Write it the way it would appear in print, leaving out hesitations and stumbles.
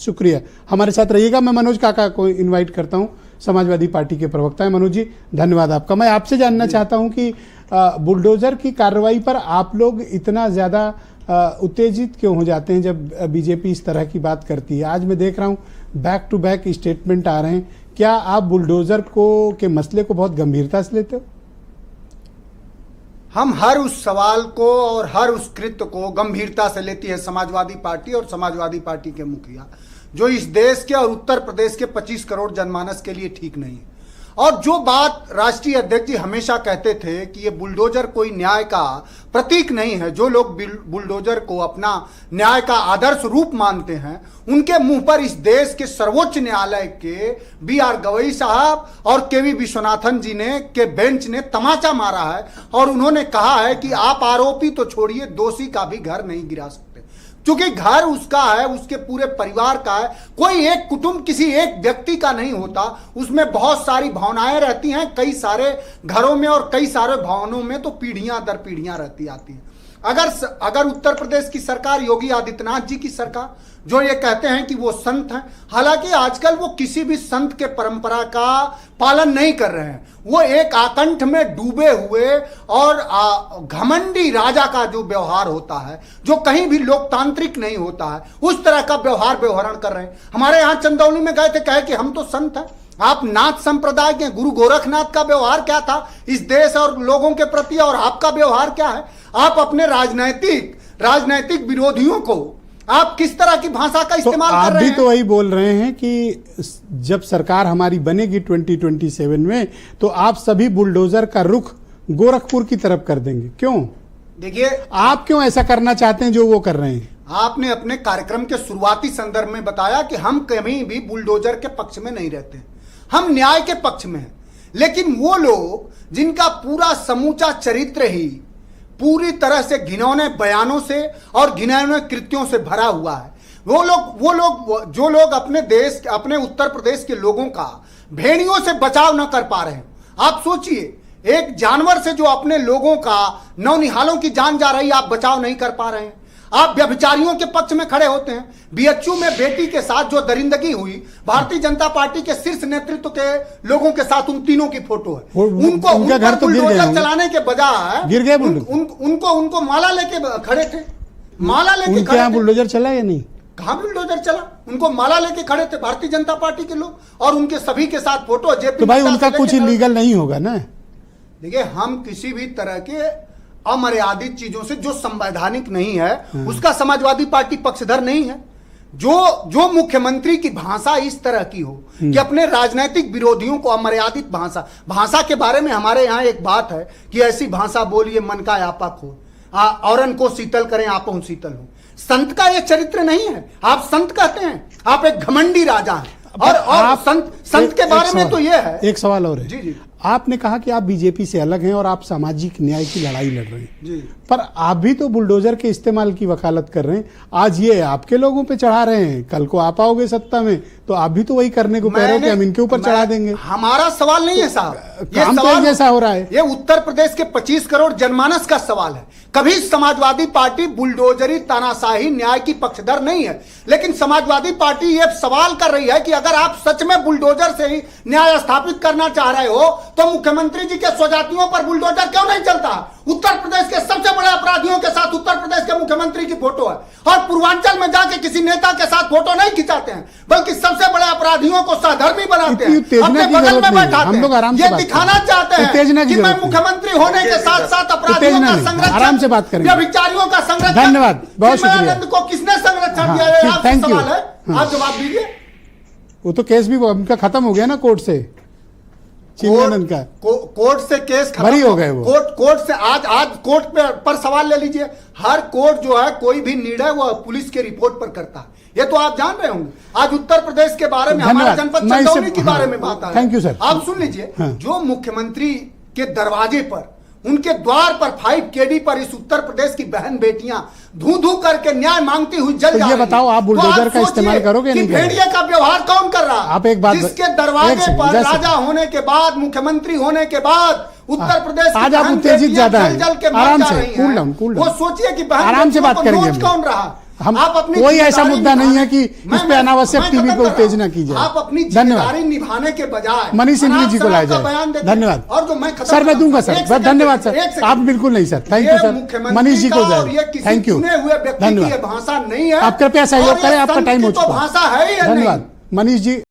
शुक्रिया, हमारे साथ रहिएगा। मैं मनोज काका को इनवाइट करता हूं, समाजवादी पार्टी के प्रवक्ता है। मनोज जी, धन्यवाद आपका। मैं आपसे जानना चाहता हूं कि बुलडोजर की कार्रवाई पर आप लोग इतना ज़्यादा उत्तेजित क्यों हो जाते हैं जब बीजेपी इस तरह की बात करती है। आज मैं देख रहा हूं बैक टू बैक स्टेटमेंट आ रहे हैं। क्या आप बुलडोजर के मसले को बहुत गंभीरता से लेते हो? हम हर उस सवाल को और हर उस कृत्य को गंभीरता से लेती है समाजवादी पार्टी और समाजवादी पार्टी के मुखिया, जो इस देश के और उत्तर प्रदेश के 25 करोड़ जनमानस के लिए ठीक नहीं है। और जो बात राष्ट्रीय अध्यक्ष जी हमेशा कहते थे कि ये बुलडोजर कोई न्याय का प्रतीक नहीं है, जो लोग बुलडोजर को अपना न्याय का आदर्श रूप मानते हैं, उनके मुंह पर इस देश के सर्वोच्च न्यायालय के BR गवई साहब और KV विश्वनाथन जी के बेंच ने तमाचा मारा है और उन्होंने कहा है कि आप आरोपी तो छोड़िए, दोषी का भी घर नहीं गिरा सकते, क्योंकि घर उसका है, उसके पूरे परिवार का है। कोई एक कुटुंब किसी एक व्यक्ति का नहीं होता, उसमें बहुत सारी भावनाएं रहती हैं। कई सारे घरों में और कई सारे भवनों में तो पीढ़ियां दर पीढ़ियां रहती आती हैं। अगर उत्तर प्रदेश की सरकार, योगी आदित्यनाथ जी की सरकार, जो ये कहते हैं कि वो संत हैं, हालांकि आजकल वो किसी भी संत के परंपरा का पालन नहीं कर रहे हैं। वो एक आकंठ में डूबे हुए और घमंडी राजा का जो व्यवहार होता है, जो कहीं भी लोकतांत्रिक नहीं होता है, उस तरह का व्यवहार कर रहे हैं। हमारे यहाँ चंदौली में गए थे, कहे कि हम तो संत हैं। आप नाथ संप्रदाय के गुरु गोरखनाथ का व्यवहार क्या था इस देश और लोगों के प्रति, और आपका व्यवहार क्या है? आप अपने राजनैतिक विरोधियों को आप किस तरह की भाषा का इस्तेमाल कर रहे हैं? आप भी तो वही बोल रहे हैं कि जब सरकार हमारी बनेगी 2027 में, तो आप सभी बुलडोजर का रुख गोरखपुर की तरफ कर देंगे। क्यों? देखिए, आप क्यों ऐसा करना चाहते हैं जो वो कर रहे हैं? आपने अपने कार्यक्रम के शुरुआती संदर्भ में बताया कि हम कहीं भी बुलडोजर के पक्ष में नहीं रहते, हम न्याय के पक्ष में हैं। लेकिन वो लोग जिनका पूरा समूचा चरित्र ही पूरी तरह से घिनौने बयानों से और घिनौने कृत्यों से भरा हुआ है, जो लोग अपने उत्तर प्रदेश के लोगों का भेड़ियों से बचाव न कर पा रहे हैं। आप सोचिए, एक जानवर से जो अपने लोगों का नौनिहालों की जान जा रही, आप बचाव नहीं कर पा रहे हैं। आप व्यभिचारियों के पक्ष में खड़े होते हैं। BHU में बेटी के साथ जो दरिंदगी हुई, भारतीय जनता पार्टी के शीर्ष नेतृत्व के लोगों के साथ उन तीनों की फोटो है। उनका घर तो बुलडोजर चलाने के बजाय गिर गए। उनको माला लेके खड़े थे, माला लेके खड़े थे। बुलडोजर चला या नहीं? कहां बुलडोजर चला? उनको माला लेके खड़े थे भारतीय जनता पार्टी के लोग, और उनके सभी के साथ फोटो। तो भाई उनका कुछ इलीगल नहीं होगा ना? देखिए, हम किसी भी तरह के अमर्यादित चीजों से, जो संवैधानिक नहीं है, उसका समाजवादी पार्टी पक्षधर नहीं है। जो मुख्यमंत्री की भाषा इस तरह की हो कि अपने राजनीतिक विरोधियों को अमर्यादित भाषा के बारे में हमारे यहाँ एक बात है कि ऐसी भाषा बोलिए मन का आपा खो, औरन को शीतल करें आपो शीतल हो। संत का ये चरित्र नहीं है। आप संत कहते हैं, आप एक घमंडी राजा हैं। और आप संत के बारे में तो ये है। एक सवाल और है। जी। आपने कहा कि आप बीजेपी से अलग हैं और आप सामाजिक न्याय की लड़ाई लड़ रहे हैं जी, पर आप भी तो बुलडोजर के इस्तेमाल की वकालत कर रहे हैं। आज ये आपके लोगों पे चढ़ा रहे हैं, कल को आप आओगे सत्ता में तो आप भी तो वही करने को कह रहे हो कि हम इनके ऊपर चढ़ा देंगे। हमारा सवाल नहीं है साहब, ये सवाल जैसा हो रहा है। ये उत्तर प्रदेश के 25 करोड़ जनमानस का सवाल है। कभी समाजवादी पार्टी बुलडोजरी तानाशाही न्याय की पक्षधर नहीं है, लेकिन समाजवादी पार्टी ये सवाल कर रही है कि अगर आप सच में बुलडोजर से ही न्याय स्थापित करना चाह रहे हो तो मुख्यमंत्री जी के स्वजातियों पर बुलडोजर क्यों नहीं चलता? उत्तर प्रदेश के सबसे बड़े अपराधियों के साथ उत्तर प्रदेश के मुख्यमंत्री की फोटो है, और पूर्वांचल में जाके किसी नेता के साथ फोटो नहीं खिंचाते हैं, बल्कि सबसे बड़े अपराधियों को सहधर्मी बनाते हैं, अपने बगल में बैठाते हैं। ये दिखाना चाहते हैं कि मैं मुख्यमंत्री होने के साथ साथ अपराधियों का संरक्षण, आराम से बात करेंगे, व्यभिचारियों का संरक्षण। धन्यवाद, बहुत शुक्रिया। को किसने संरक्षण दिया? आपसे सवाल है, आप जवाब दीजिए। वो तो केस भी उनका खत्म हो गया ना कोर्ट से, कोर्ट से केस खत्म हो गए। वो कोर्ट से आज कोर्ट पर सवाल ले लीजिए। हर कोर्ट जो है, कोई भी निर्णय वो पुलिस के रिपोर्ट पर करता है। ये तो आप जान रहे होंगे। आज उत्तर प्रदेश के बारे में, हमारे जनपद चंदौली के बारे में बात आ रही है। Thank you sir. आप सुन लीजिए, जो मुख्यमंत्री के दरवाजे पर, उनके द्वार पर 5 KD पर इस उत्तर प्रदेश की बहन बेटियां धू करके न्याय मांगती हुई जल जा रही। ये बताओ, आप बुलडोजर का इस्तेमाल करोगे नहीं? भेड़िए का व्यवहार कौन कर रहा? आप एक बात, जिसके दरवाजे पर राजा होने के बाद, मुख्यमंत्री होने के बाद उत्तर प्रदेश आज आप उत्तेजित ज्यादा है। आराम से, कूल डाउन। वो सोचिए कि आराम से बात करेंगे। कौन रहा? हम आप अपनी कोई ऐसा जिम्मेदारी मुद्दा नहीं है कि निभाने- इस पे अनावश्यक मैं टीवी खत्म को कर रहा उत्तेजना हूं। की जाए। आप अपनी धन्यवाद। जिम्मेदारी निभाने के बजाय मनीष सिंघवी जी को लाया अनाप शनाप का जाए। बयान देते हैं। धन्यवाद। और जो मैं खत्म सर मैं कर रहा दूंगा हूं। सर, एक सेकंड, धन्यवाद एक सर, सेकंड। आप बिल्कुल नहीं सर, थैंक ये यू सर, मुख्यमंत्री मनीष जी का को और ये जाए, किसी थैंक यू, चुने हुए व्यक्ति की धन्यवाद। ये भाषा नहीं है। आप कृपया और सहयोग ये करें, आपका संत टाइम की हो तो चुका है। भाषा है ही या नहीं? धन्यवाद मनीष जी।